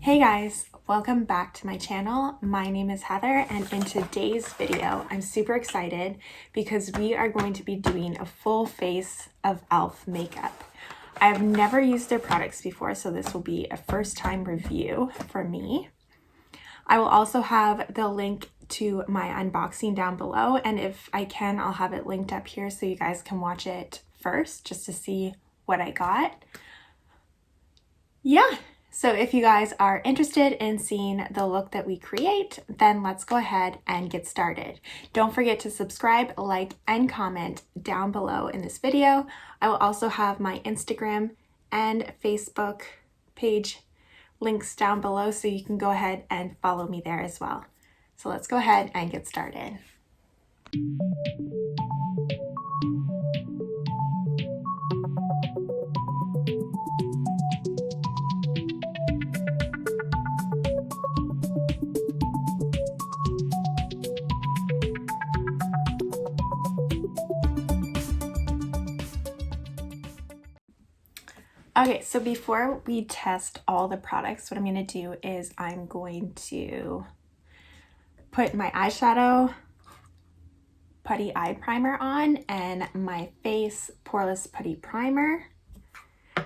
Hey guys, welcome back to my channel. My name is Heather, and in today's video, I'm super excited because we are going to be doing a full face of e.l.f. makeup. I have never used their products before, so this will be a first time review for me. I will also have the link to my unboxing down below, and if I can, I'll have it linked up here so you guys can watch it first just to see what I got. Yeah. So if you guys are interested in seeing the look that we create, then let's go ahead and get started. Don't forget to subscribe, like, and comment down below in this video. I will also have my Instagram and Facebook page links down below so you can go ahead and follow me there as well. So let's go ahead and get started. Okay, so before we test all the products, what I'm going to do is I'm going to put my eyeshadow putty eye primer on and my face poreless putty primer.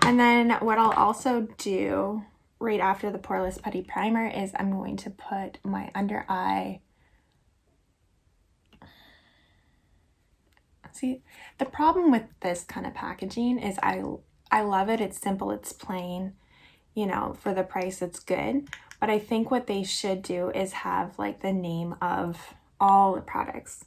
And then what I'll also do right after the poreless putty primer is I'm going to put my under eye. See, the problem with this kind of packaging is I love it. It's simple, it's plain, you know, for the price it's good. But I think what they should do is have like the name of all the products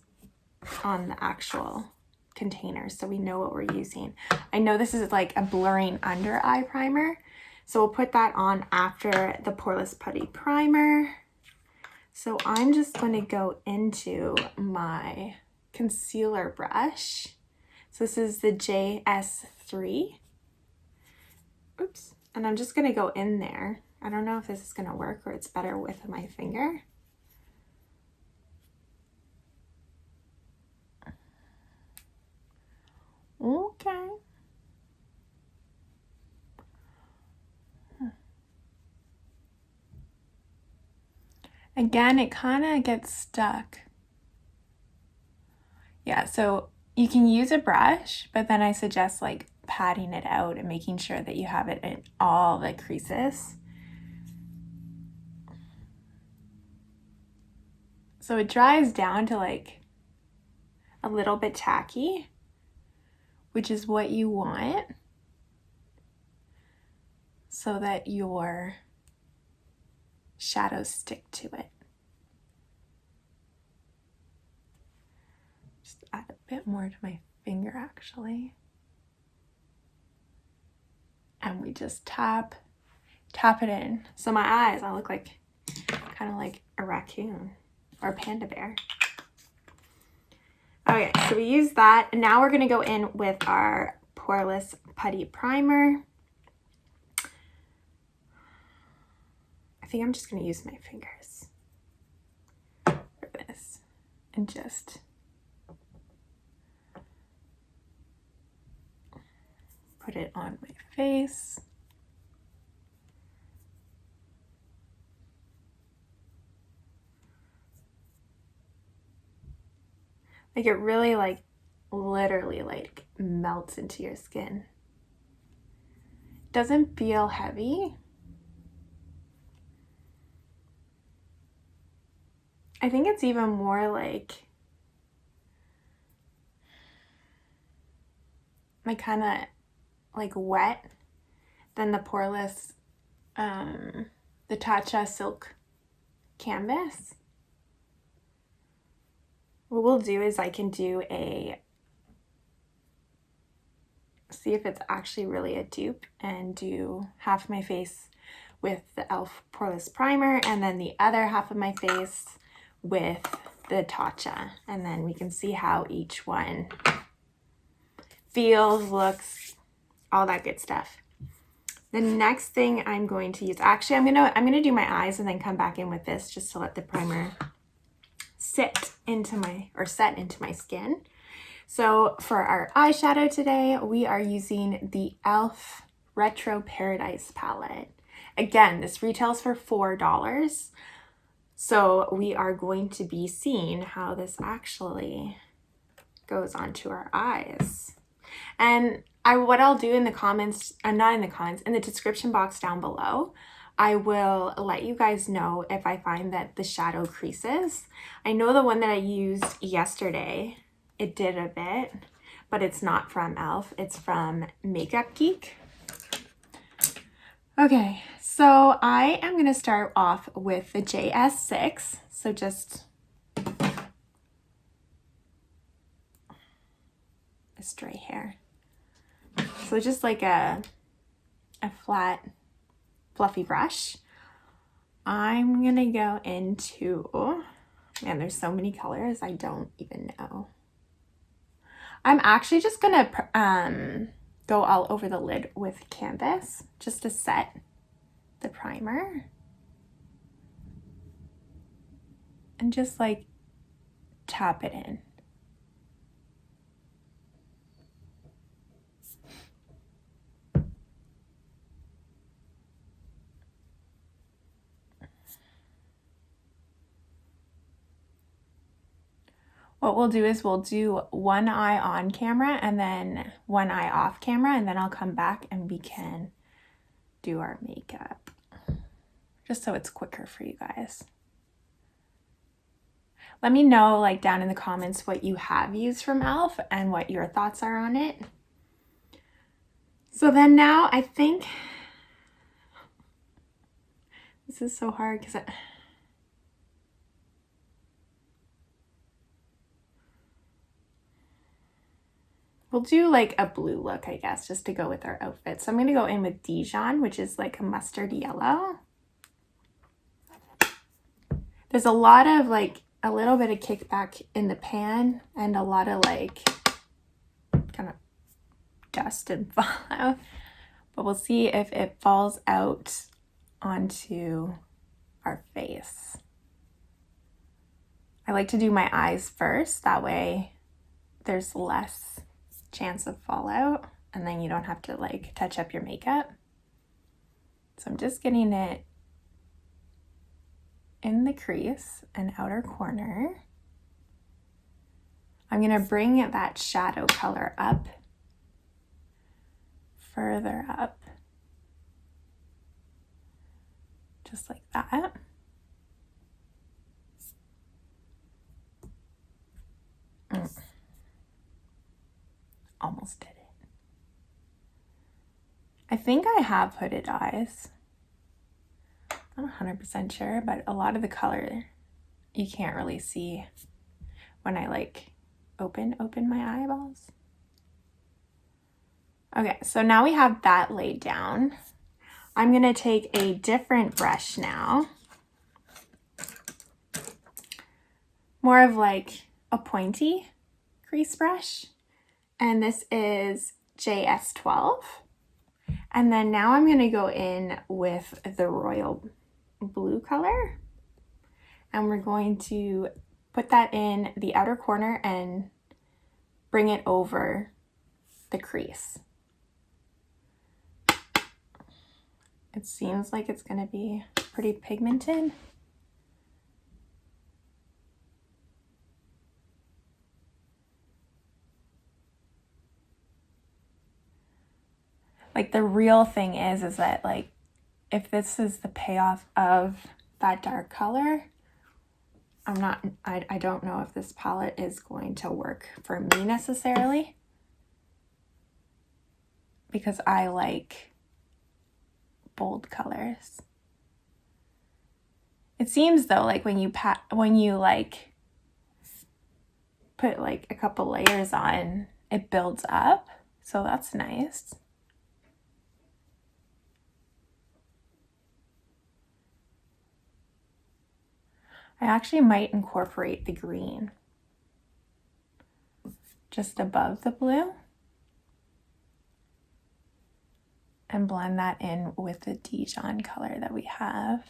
on the actual container so we know what we're using. I know this is like a blurring under eye primer, so we'll put that on after the poreless putty primer. So I'm just going to go into my concealer brush. So this is the JS3. Oops. And I'm just going to go in there. I don't know if this is going to work or it's better with my finger. Okay. Again, it kind of gets stuck. Yeah, so you can use a brush, but then I suggest like patting it out and making sure that you have it in all the creases. So it dries down to like a little bit tacky, which is what you want so that your shadows stick to it. Just add a bit more to my finger actually. And we just tap it in. So my eyes, I look like kind of like a raccoon or a panda bear. Okay, so we use that. And now we're gonna go in with our poreless putty primer. I think I'm just gonna use my fingers for this and just put it on my face. Like it really like literally like melts into your skin. Doesn't feel heavy. I think it's even more like kind of like wet than the poreless, the Tatcha Silk Canvas. What we'll do is I can do see if it's actually really a dupe and do half my face with the e.l.f. poreless primer and then the other half of my face with the Tatcha, and then we can see how each one feels, looks, all that good stuff. The next thing I'm going to use, actually I'm gonna do my eyes and then come back in with this just to let the primer set into my skin. So for our eyeshadow today, we are using the e.l.f. Retro Paradise palette. Again, this retails for $4. So we are going to be seeing how this actually goes onto our eyes. And what I'll do in the comments, not in the comments, in the description box down below, I will let you guys know if I find that the shadow creases. I know the one that I used yesterday, it did a bit, but it's not from e.l.f. It's from Makeup Geek. Okay, so I am going to start off with the JS6. So just a stray hair. So just like a flat, fluffy brush. I'm going to go into, man, there's so many colors, I don't even know. I'm actually just going to go all over the lid with canvas just to set the primer. And just like tap it in. What we'll do is we'll do one eye on camera and then one eye off camera, and then I'll come back and we can do our makeup. Just so it's quicker for you guys. Let me know like down in the comments what you have used from e.l.f. and what your thoughts are on it. So then now I think this is so hard because we'll do like a blue look, I guess, just to go with our outfit. So I'm going to go in with Dijon, which is like a mustard yellow. There's a lot of like a little bit of kickback in the pan and a lot of like kind of dust and fallout. But we'll see if it falls out onto our face. I like to do my eyes first. That way there's less chance of fallout and then you don't have to like touch up your makeup. So I'm just getting it in the crease and outer corner. I'm going to bring that shadow color up, further up, just like that. Almost did it. I think I have hooded eyes. I'm not 100% sure, but a lot of the color you can't really see when I like open my eyeballs. Okay, so now we have that laid down. I'm gonna take a different brush now. More of like a pointy crease brush. And this is JS12. And then now I'm gonna go in with the royal blue color. And we're going to put that in the outer corner and bring it over the crease. It seems like it's going to be pretty pigmented. Like the real thing is that like if this is the payoff of that dark color, I don't know if this palette is going to work for me necessarily, because I like bold colors. It seems though like when you like put like a couple layers on, it builds up, so that's nice. I actually might incorporate the green just above the blue and blend that in with the Dijon color that we have.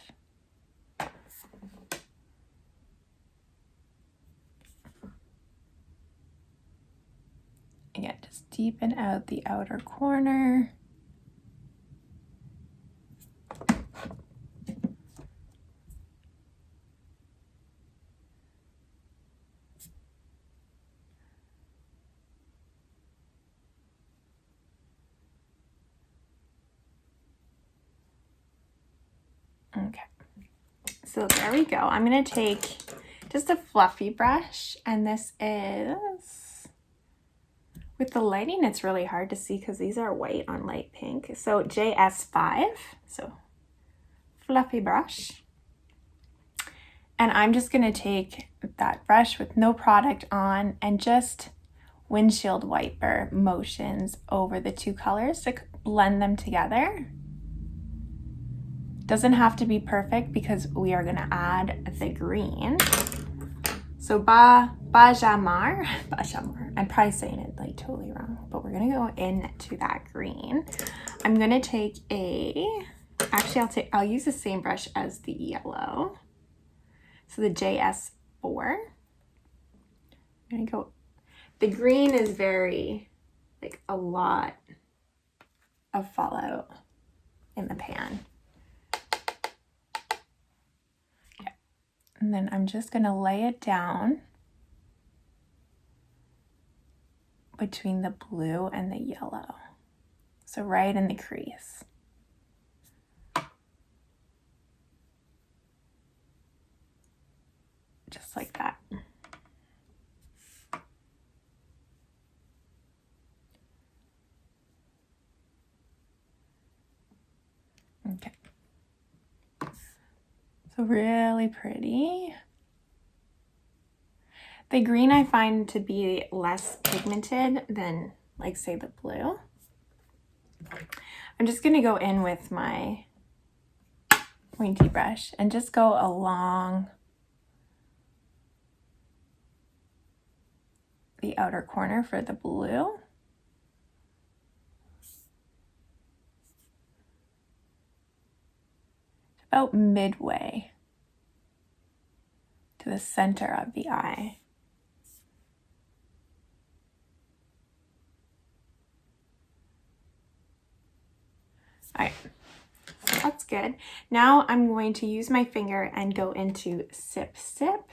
Again, just deepen out the outer corner. So there we go. I'm going to take just a fluffy brush, and this is, with the lighting, it's really hard to see because these are white on light pink. So JS5, so fluffy brush. And I'm just going to take that brush with no product on and just windshield wiper motions over the two colors to blend them together. Doesn't have to be perfect because we are going to add the green. So Bajamar, I'm probably saying it like totally wrong, but we're going to go into that green. I'm going to take I'll use the same brush as the yellow. So the JS4. I'm going to go, the green is very, like a lot of fallout in the pan. Okay. And then I'm just going to lay it down between the blue and the yellow. So right in the crease. Just like that. Okay. So really pretty. The green I find to be less pigmented than, like, say, the blue. I'm just going to go in with my pointy brush and just go along the outer corner for the blue. About midway to the center of the eye. All right, so that's good. Now I'm going to use my finger and go into Sip Sip,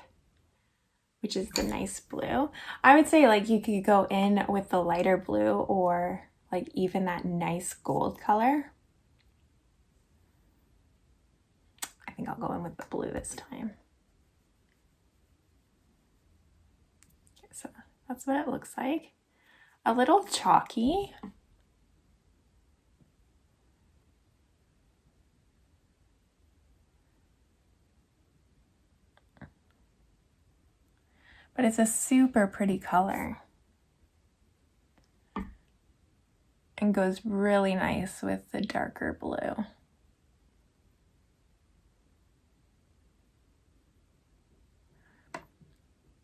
which is the nice blue. I would say, like, you could go in with the lighter blue or like even that nice gold color. I think I'll go in with the blue this time. Okay, so that's what it looks like. A little chalky. But it's a super pretty color. And goes really nice with the darker blue.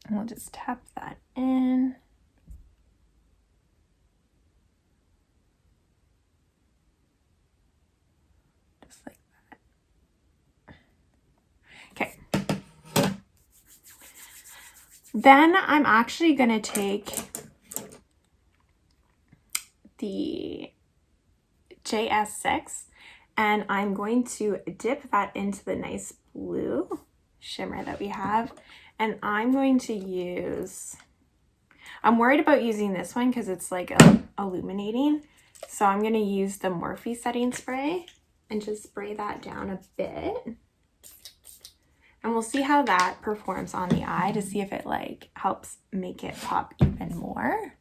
And we'll just tap that in. Just like that. Okay. Then I'm actually going to take the JS6 and I'm going to dip that into the nice blue shimmer that we have. And I'm going to use, I'm worried about using this one because it's like illuminating. So I'm going to use the Morphe setting spray and just spray that down a bit. And we'll see how that performs on the eye to see if it like helps make it pop even more.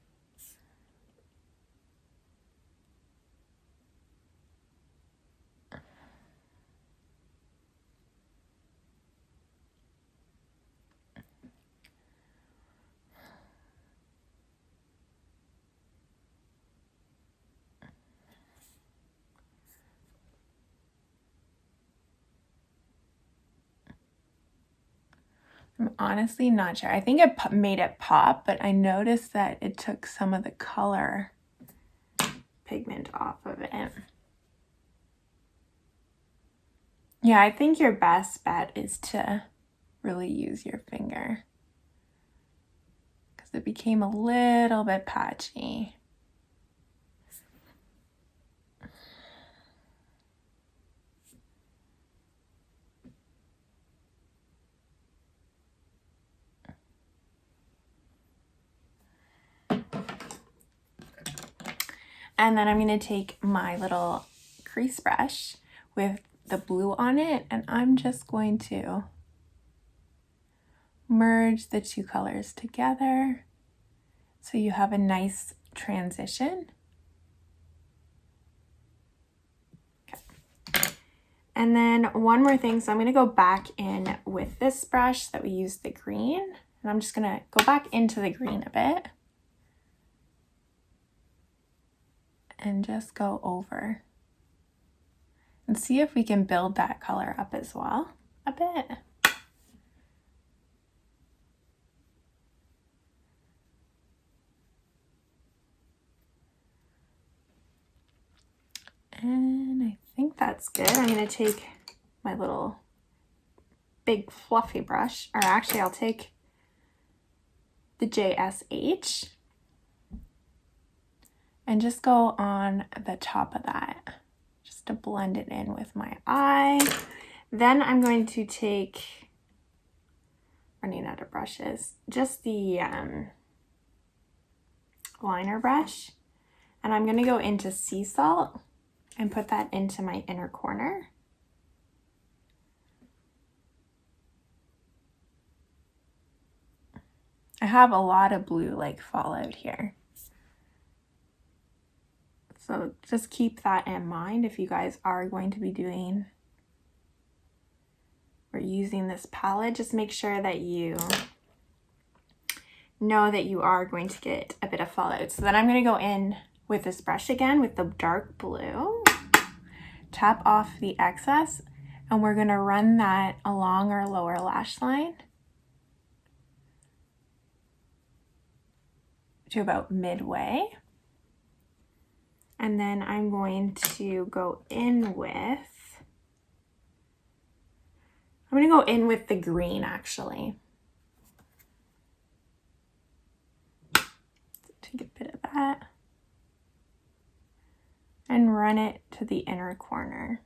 I'm honestly not sure. I think it made it pop, but I noticed that it took some of the color pigment off of it. Yeah, I think your best bet is to really use your finger because it became a little bit patchy. And then I'm going to take my little crease brush with the blue on it, and I'm just going to merge the two colors together so you have a nice transition. Okay. And then one more thing, so I'm going to go back in with this brush that we used the green, and I'm just going to go back into the green a bit and just go over and see if we can build that color up as well a bit. And I think that's good. I'm going to take my little big fluffy brush, or actually I'll take the JSH and just go on the top of that just to blend it in with my eye. Then I'm going to take, running out of brushes, just the liner brush, and I'm going to go into sea salt and put that into my inner corner. I have a lot of blue like fallout here. So just keep that in mind if you guys are going to be doing or using this palette. Just make sure that you know that you are going to get a bit of fallout. So then I'm going to go in with this brush again with the dark blue, tap off the excess, and we're going to run that along our lower lash line to about midway. And then I'm going to go in with, the green actually. Take a bit of that and run it to the inner corner.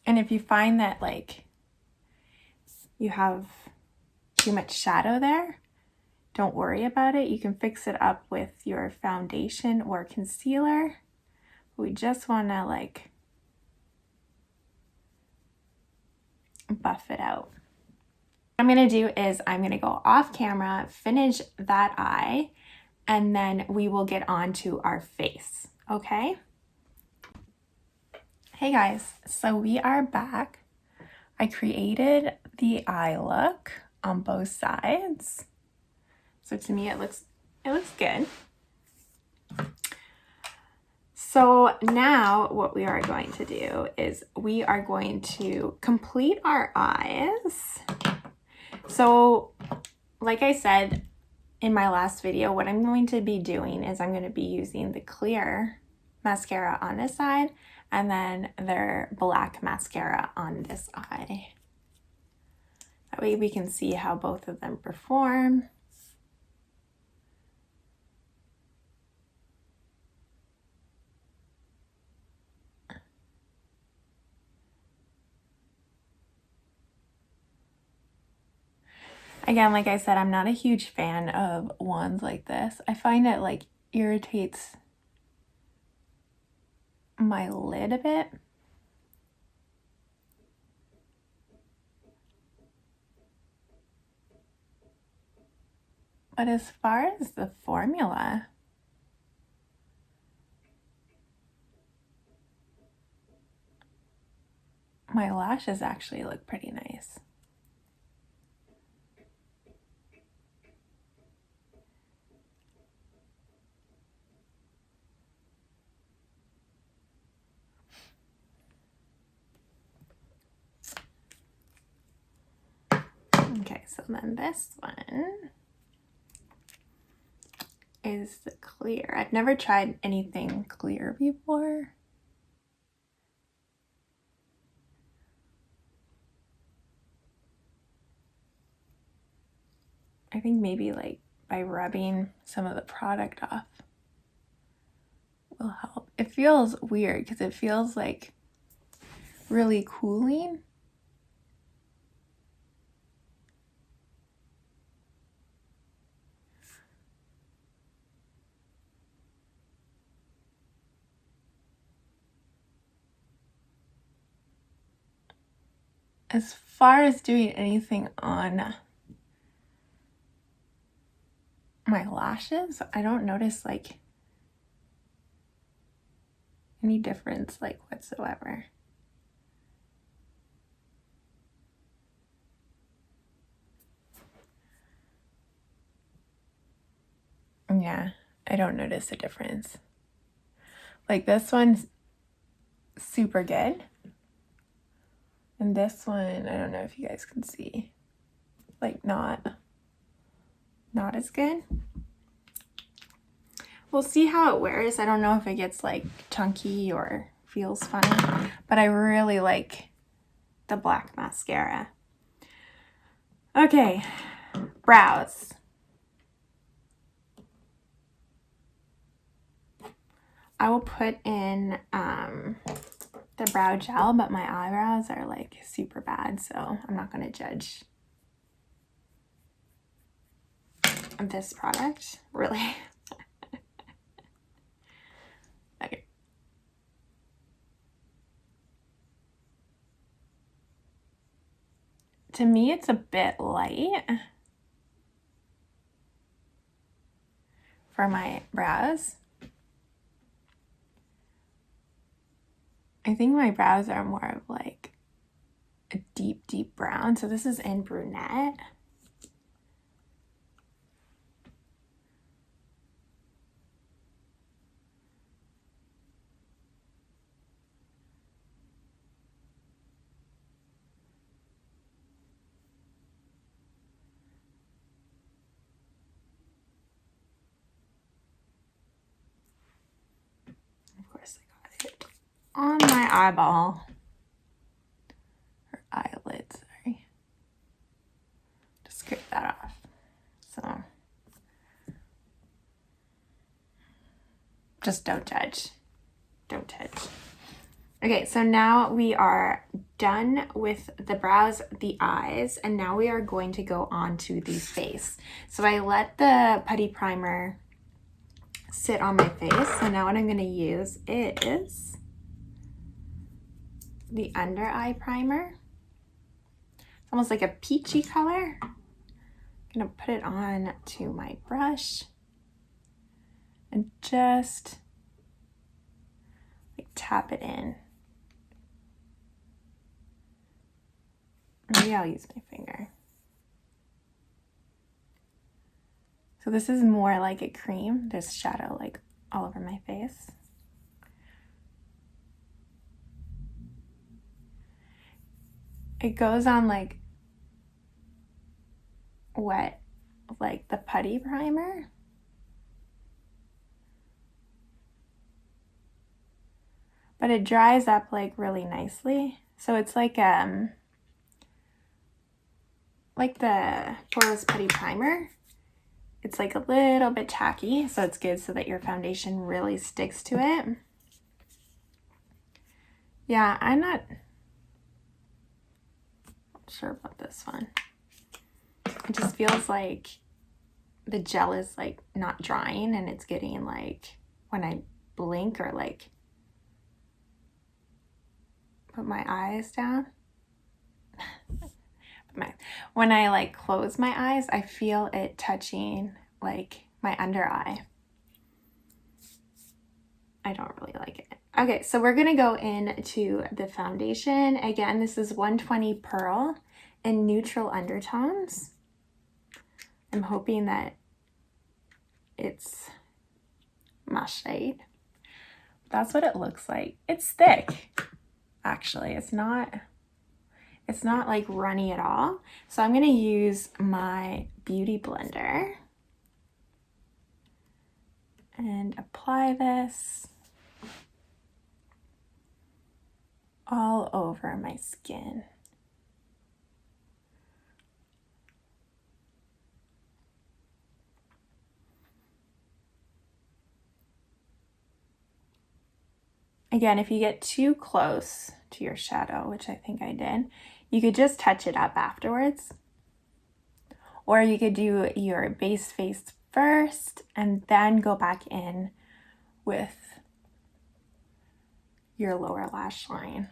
And if you find that like you have too much shadow there, don't worry about it. You can fix it up with your foundation or concealer. We just want to like buff it out. What I'm going to do is I'm going to go off camera, finish that eye, and then we will get on to our face, okay? Hey guys, so we are back. I created the eye look on both sides. So to me it looks good. So now what we are going to do is we are going to complete our eyes. So like I said in my last video, what I'm going to be doing is I'm going to be using the clear mascara on this side and then their black mascara on this eye. That way we can see how both of them perform. Again, like I said, I'm not a huge fan of wands like this. I find it like irritates my lid a bit. But as far as the formula, my lashes actually look pretty nice. Okay, so then this one is the clear. I've never tried anything clear before. I think maybe like by rubbing some of the product off will help. It feels weird because it feels like really cooling. as far as doing anything on my lashes, I don't notice like any difference like whatsoever. Yeah, I don't notice a difference. Like this one's super good. And this one, I don't know if you guys can see, like not as good. We'll see how it wears. I don't know if it gets like chunky or feels funny, but I really like the black mascara. Okay, brows. I will put in the brow gel, but my eyebrows are like super bad, so I'm not going to judge this product, really. Okay. To me, it's a bit light for my brows. I think my brows are more of like a deep, deep brown. So this is in brunette. Of course, I got it on my eyeball. Or eyelid, sorry. Just scrape that off. So just don't judge. Don't judge. Okay, so now we are done with the brows, the eyes, and now we are going to go on to the face. So I let the putty primer sit on my face. So now what I'm going to use is the under eye primer. It's almost like a peachy color. I'm going to put it on to my brush and just like tap it in. Maybe I'll use my finger. So this is more like a cream. There's shadow like all over my face. It goes on like wet, like the putty primer. But it dries up like really nicely. So it's like the Poreless Putty Primer. It's like a little bit tacky, so it's good so that your foundation really sticks to it. Yeah, I'm not sure about this one. It just feels like the gel is like not drying and it's getting like when I blink or like put my eyes down. When I like close my eyes, I feel it touching like my under eye. I don't really like it. Okay, so we're gonna go into the foundation. Again, this is 120 Pearl in neutral undertones. I'm hoping that it's my shade. That's what it looks like. It's thick, actually. It's not like runny at all. So I'm gonna use my beauty blender and apply this all over my skin. Again, if you get too close to your shadow, which I think I did, you could just touch it up afterwards. Or you could do your base face first and then go back in with your lower lash line.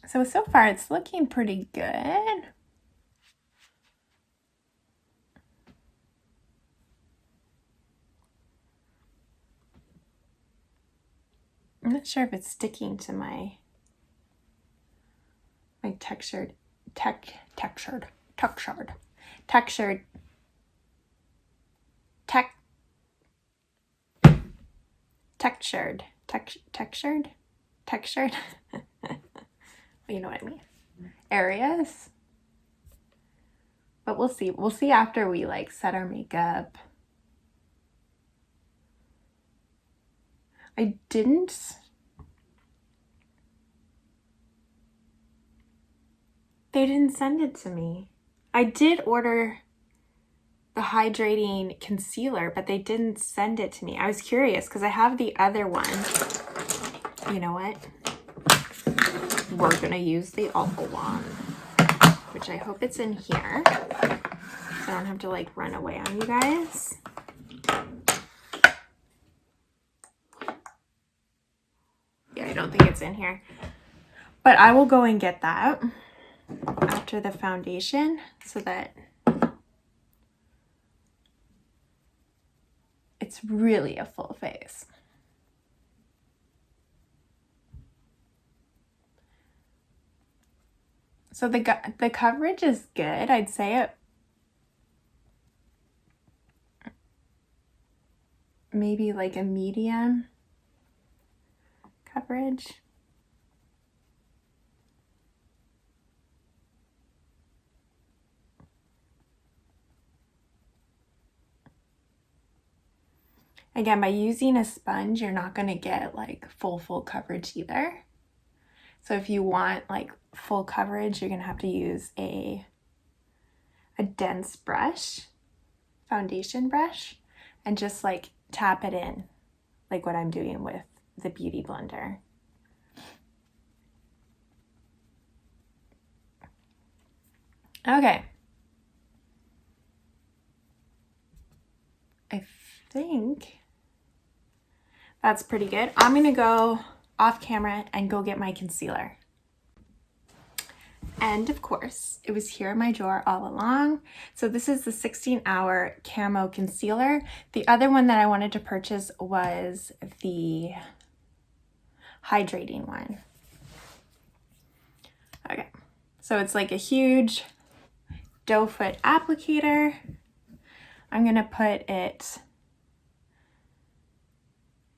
So far it's looking pretty good. I'm not sure if it's sticking to my textured textured you know what I mean, areas. But we'll see after we like set our makeup. They didn't send it to me. I did order the hydrating concealer, but they didn't send it to me. I was curious because I have the other one. You know what? We're gonna use the awful one, which I hope it's in here, so I don't have to like run away on you guys. Yeah, I don't think it's in here, but I will go and get that after the foundation so that it's really a full face. So the coverage is good. I'd say it maybe like a medium coverage. Again, by using a sponge, you're not going to get like full coverage either. So if you want like full coverage, you're going to have to use a dense brush, foundation brush, and just like tap it in like what I'm doing with the Beauty Blender. Okay. I think that's pretty good. I'm going to go off camera and go get my concealer. And of course, it was here in my drawer all along. So this is the 16-hour Camo Concealer. The other one that I wanted to purchase was the hydrating one. Okay, so it's like a huge doe foot applicator. I'm gonna put it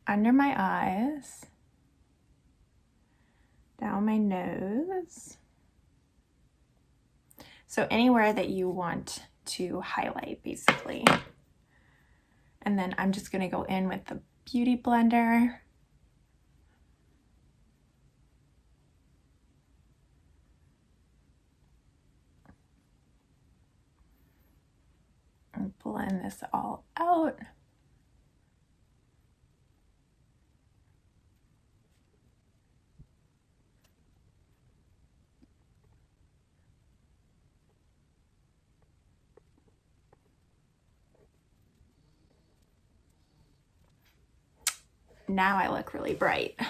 under my eyes, down my nose. So anywhere that you want to highlight, basically. And then I'm just gonna go in with the Beauty Blender. And blend this all out. Now I look really bright.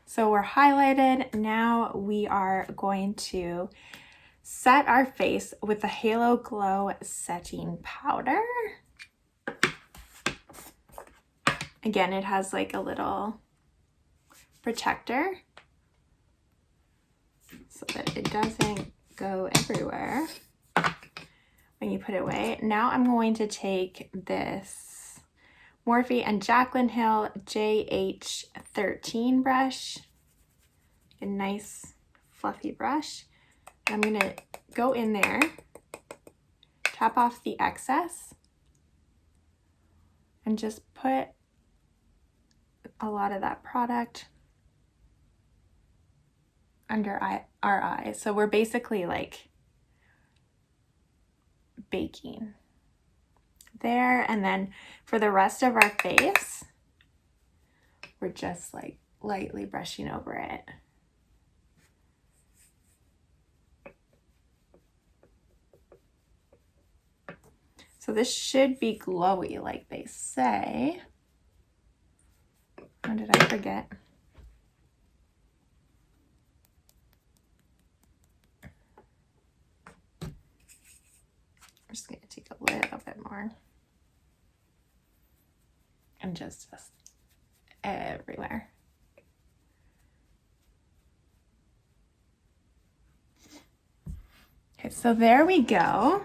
So we're highlighted. Now we are going to set our face with the Halo Glow Setting Powder. Again, it has like a little protector so that it doesn't go everywhere when you put it away. Now I'm going to take this Morphe and Jaclyn Hill JH13 brush, a nice fluffy brush. I'm gonna go in there, tap off the excess, and just put a lot of that product under our eyes. So we're basically like baking there, and then for the rest of our face, we're just like lightly brushing over it. So this should be glowy like they say. Or did I forget? just going to take a little bit more and just everywhere. Okay, so there we go.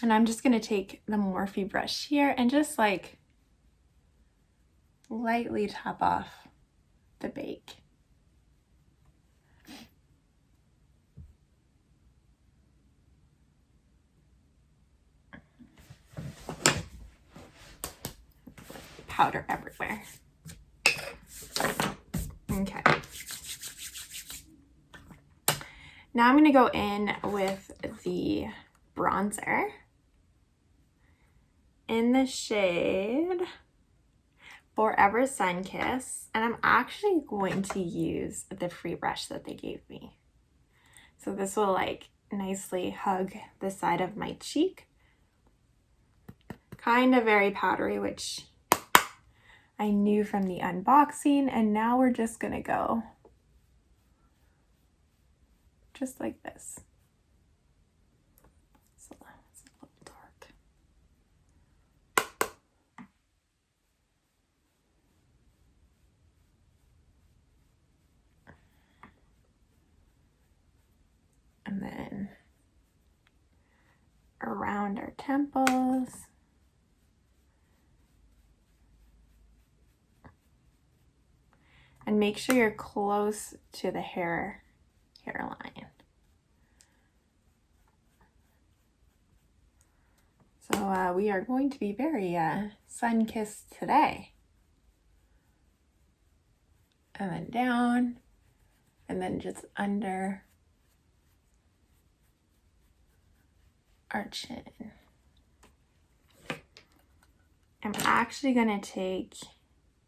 And I'm just going to take the Morphe brush here and just like lightly top off the bake. Powder everywhere. Okay. Now I'm going to go in with the bronzer in the shade Forever Sunkiss, and I'm actually going to use the free brush that they gave me. So this will like nicely hug the side of my cheek. Kind of very powdery, which I knew from the unboxing, and now we're just gonna go just like this. So it's a little dark. And then around our temples. And make sure you're close to the hairline. So we are going to be very sun-kissed today. And then down, and then just under our chin. I'm actually gonna take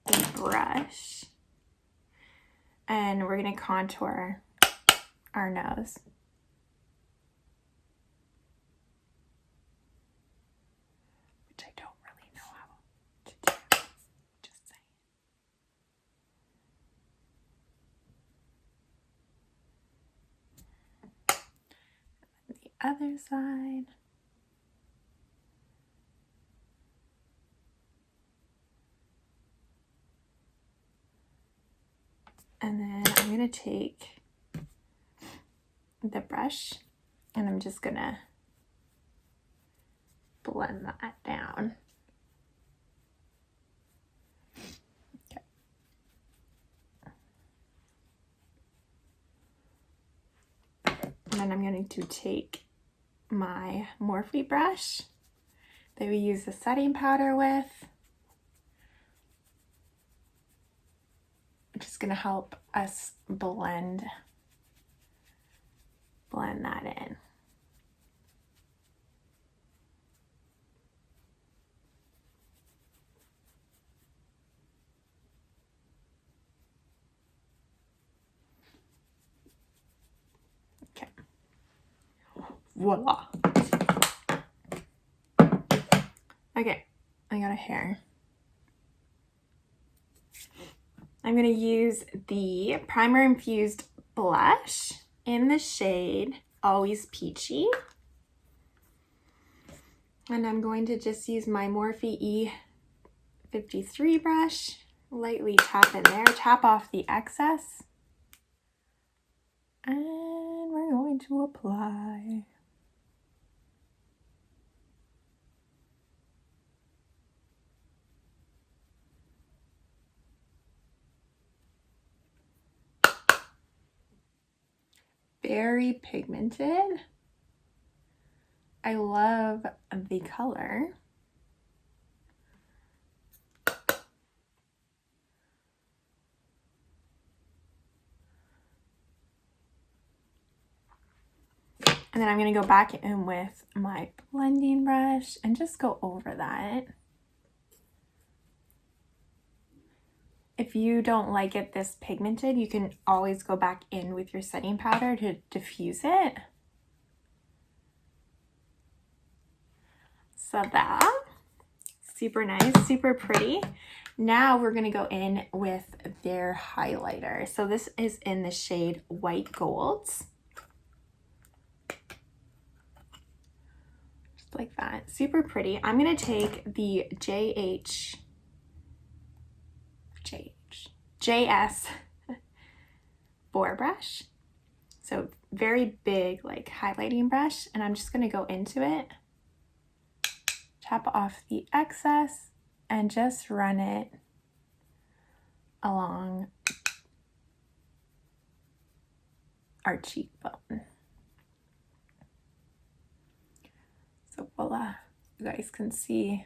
a brush and we're gonna contour our nose. Which I don't really know how to do, just saying. And the other side. And then I'm gonna take the brush and I'm just gonna blend that down. Okay. And then I'm going to take my Morphe brush that we use the setting powder with. Just gonna help us blend that in. Okay. Voila. Okay, I got a hair. I'm going to use the Primer Infused Blush in the shade Always Peachy. And I'm going to just use my Morphe E53 brush, lightly tap in there, tap off the excess. And we're going to apply. Very pigmented. I love the color. And then I'm going to go back in with my blending brush and just go over that. If you don't like it this pigmented, you can always go back in with your setting powder to diffuse it. So that, super nice, super pretty. Now we're gonna go in with their highlighter. So this is in the shade White Golds. like that. Super pretty. I'm going to take the JS Boar brush. So very big, like highlighting brush. And I'm just going to go into it, tap off the excess, and just run it along our cheekbone. So voila, you guys can see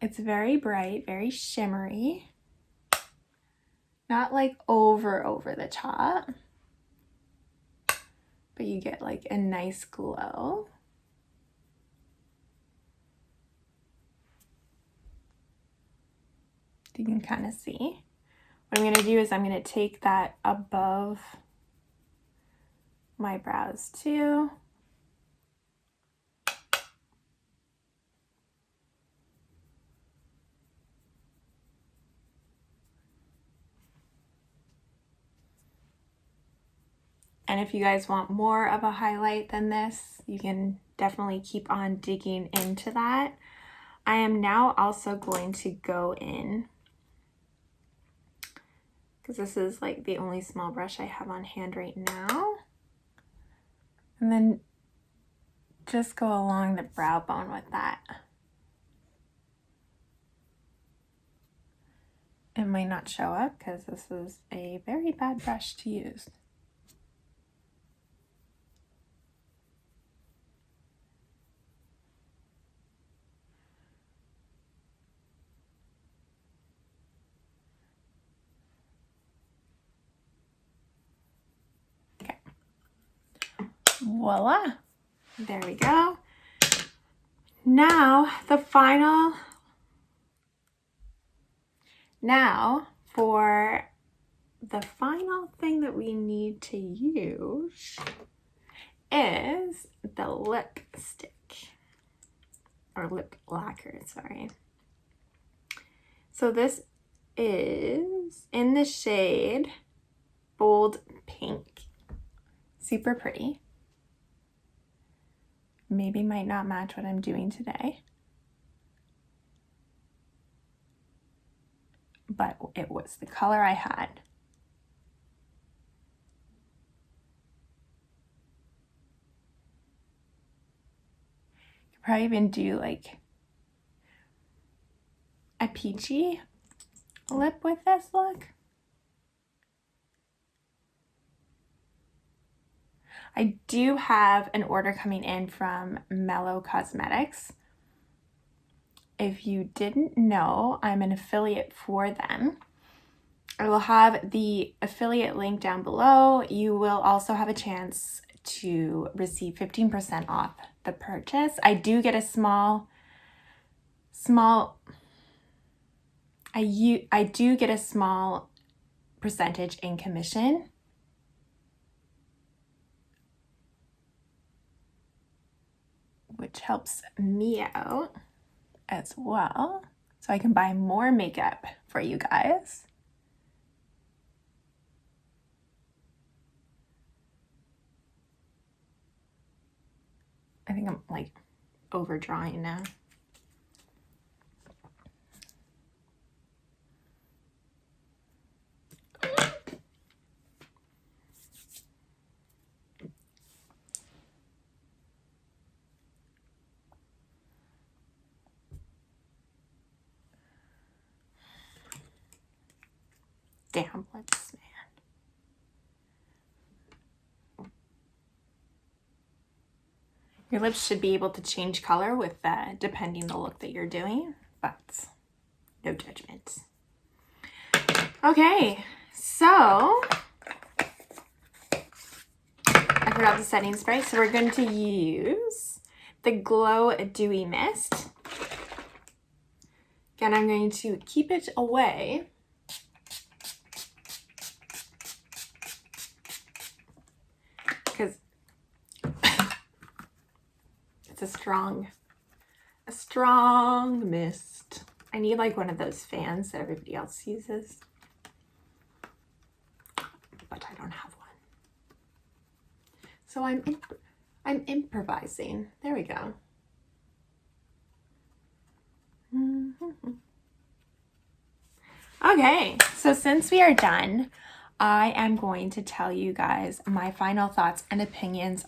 it's very bright, very shimmery, not like over the top, but you get like a nice glow. You can kind of see. What I'm going to do is I'm going to take that above my brows too. And if you guys want more of a highlight than this, you can definitely keep on digging into that. I am now also going to go in, because this is like the only small brush I have on hand right now, and then just go along the brow bone with that. It might not show up because this is a very bad brush to use. Okay. Voila. There we go. Now for the final thing that we need to use is the lipstick, or lip lacquer, sorry. So this is in the shade Bold Pink. Super pretty. Maybe might not match what I'm doing today, but it was the color I had. You could probably even do like a peachy lip with this look. I do have an order coming in from Mellow Cosmetics. If you didn't know, I'm an affiliate for them. I will have the affiliate link down below. You will also have a chance to receive 15% off the purchase. I do get a I do get a small percentage in commission. Which helps me out as well, so I can buy more makeup for you guys. I think I'm like overdrawing now. Damn, let's man. Your lips should be able to change color with depending the look that you're doing, but no judgment. Okay, so I forgot the setting spray, so we're going to use the Glow Dewy Mist. Again, I'm going to keep it away. Because it's a strong mist. I need like one of those fans that everybody else uses, but I don't have one. So I'm improvising. There we go. Okay, so since we are done, I am going to tell you guys my final thoughts and opinions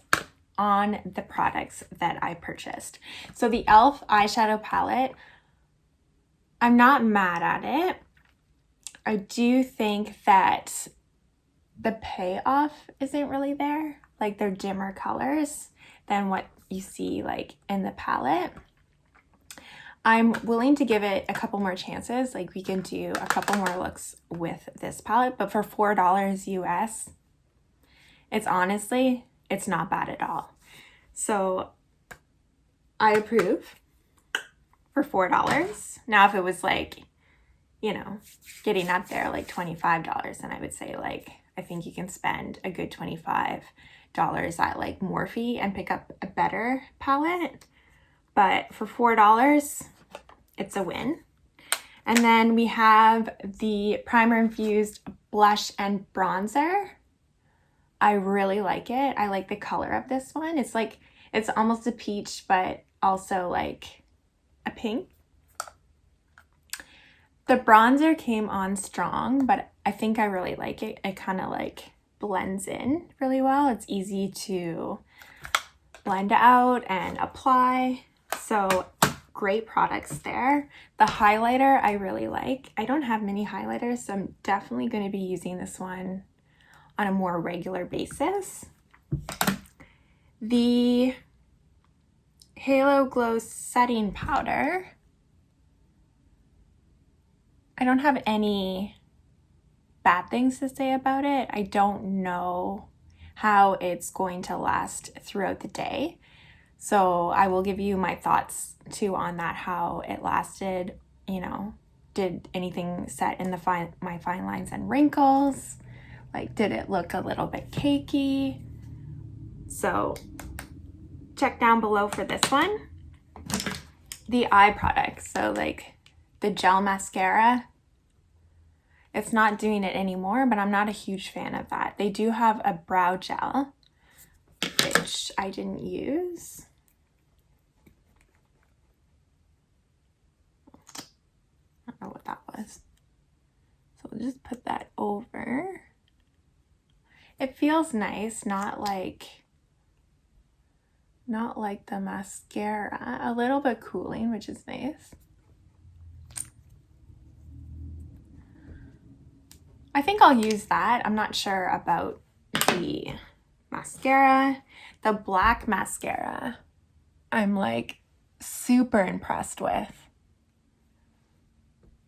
on the products that I purchased. So the e.l.f. eyeshadow palette, I'm not mad at it. I do think that the payoff isn't really there. Like, they're dimmer colors than what you see like in the palette. I'm willing to give it a couple more chances. Like, we can do a couple more looks with this palette, but for $4 US, it's honestly, it's not bad at all. So I approve for $4. Now, if it was like, you know, getting up there like $25, then I would say like, I think you can spend a good $25 at like Morphe and pick up a better palette. But for $4, it's a win. And then we have the primer infused blush and bronzer. I really like it. I like the color of this one. It's like, it's almost a peach, but also like a pink. The bronzer came on strong, but I think I really like it. It kind of like blends in really well. It's easy to blend out and apply. So great products there. The highlighter I really like. I don't have many highlighters, so I'm definitely going to be using this one on a more regular basis. The Halo Glow setting powder, I don't have any bad things to say about it. I don't know how it's going to last throughout the day. So I will give you my thoughts too on that, how it lasted, you know, did anything set in the my fine lines and wrinkles? Like, did it look a little bit cakey? So check down below for this one. The eye products, so like the gel mascara, it's not doing it anymore, but I'm not a huge fan of that. They do have a brow gel, which I didn't use. I don't know what that was. So we'll just put that over. It feels nice, not like the mascara. A little bit cooling, which is nice. I think I'll use that. I'm not sure about the mascara. The black mascara, I'm like super impressed with.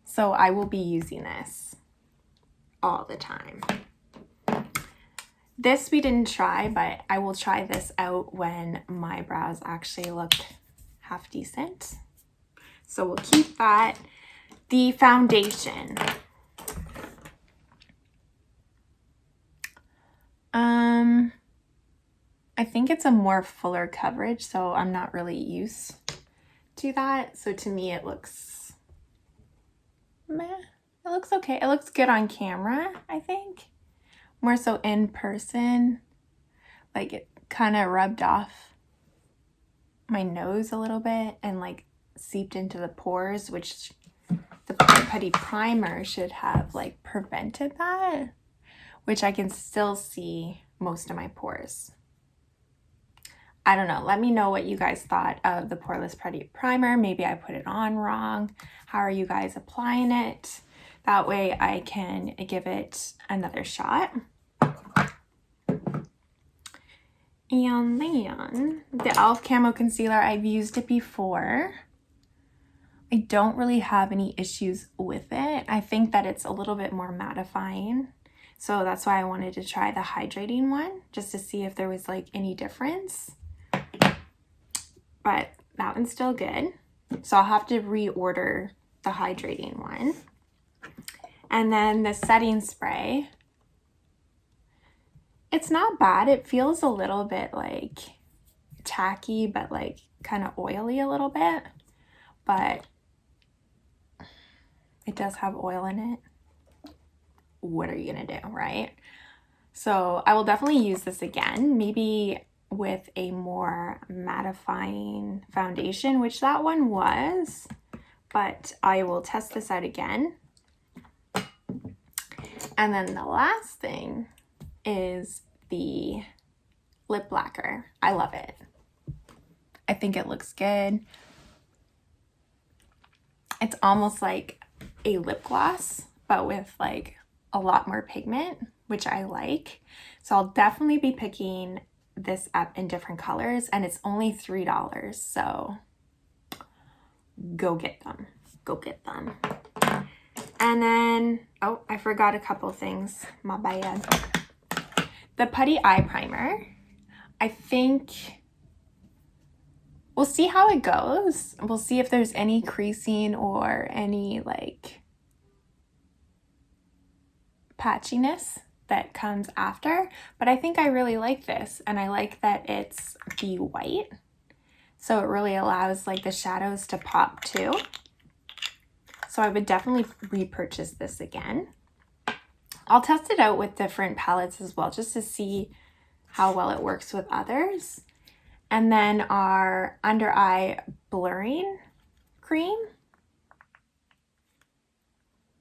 So I will be using this all the time. This we didn't try, but I will try this out when my brows actually look half decent. So we'll keep that. The foundation. I think it's a more fuller coverage, so I'm not really used to that. So to me, it looks meh. It looks okay. It looks good on camera, I think. More so in person, like it kind of rubbed off my nose a little bit and like seeped into the pores, which the Putty primer should have like prevented that, which I can still see most of my pores. I don't know. Let me know what you guys thought of the Poreless Putty primer. Maybe I put it on wrong. How are you guys applying it? That way I can give it another shot. And then the e.l.f. Camo Concealer, I've used it before. I don't really have any issues with it. I think that it's a little bit more mattifying. So that's why I wanted to try the hydrating one, just to see if there was like any difference. But that one's still good. So I'll have to reorder the hydrating one. And then the setting spray. It's not bad. It feels a little bit like tacky, but like kind of oily a little bit. But it does have oil in it. What are you gonna do, right? So I will definitely use this again. Maybe with a more mattifying foundation, which that one was, but I will test this out again. And then the last thing is the lip lacquer. I love it. I think it looks good. It's almost like a lip gloss, but with like a lot more pigment, which I like. So I'll definitely be picking this up in different colors, and it's only $3. So go get them. Go get them. And then, oh, I forgot a couple things. My bad. The Putty Eye Primer. I think we'll see how it goes. We'll see if there's any creasing or any like patchiness that comes after. But I think I really like this, and I like that it's the white. So it really allows like the shadows to pop too. So I would definitely repurchase this again. I'll test it out with different palettes as well, just to see how well it works with others. And then our under eye blurring cream.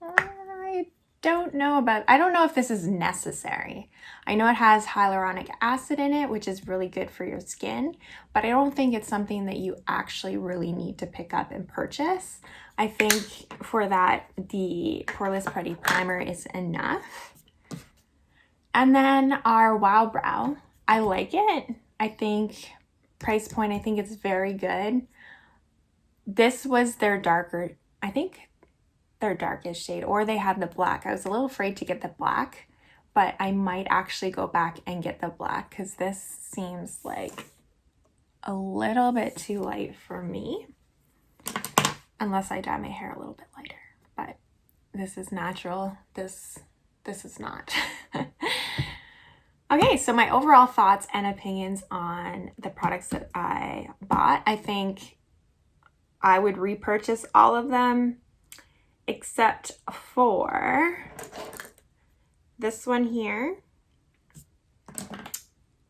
I don't know if this is necessary. I know it has hyaluronic acid in it, which is really good for your skin, but I don't think it's something that you actually really need to pick up and purchase. I think for that, the Poreless Putty Primer is enough. And then our Wow Brow. I like it. I think price point, I think it's very good. This was their darker, I think their darkest shade, or they had the black. I was a little afraid to get the black, but I might actually go back and get the black because this seems like a little bit too light for me, unless I dye my hair a little bit lighter. But this is natural. This is not. Okay, so my overall thoughts and opinions on the products that I bought. I think I would repurchase all of them except for this one here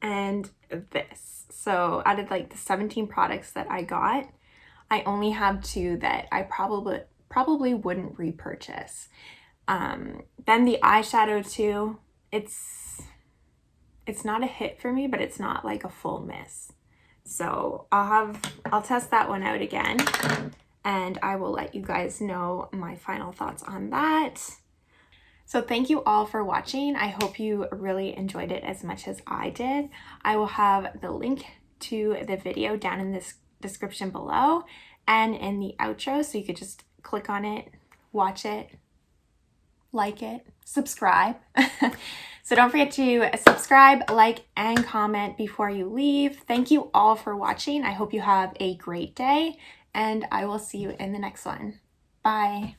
and this. So out of like the 17 products that I got, I only have 2 that I probably wouldn't repurchase. Then the eyeshadow too, it's not a hit for me, but it's not like a full miss. So I'll test that one out again, and I will let you guys know my final thoughts on that. So thank you all for watching. I hope you really enjoyed it as much as I did. I will have the link to the video down in this description below and in the outro, so you could just click on it, watch it, like it, subscribe. So don't forget to subscribe, like, and comment before you leave. Thank you all for watching. I hope you have a great day, and I will see you in the next one. Bye.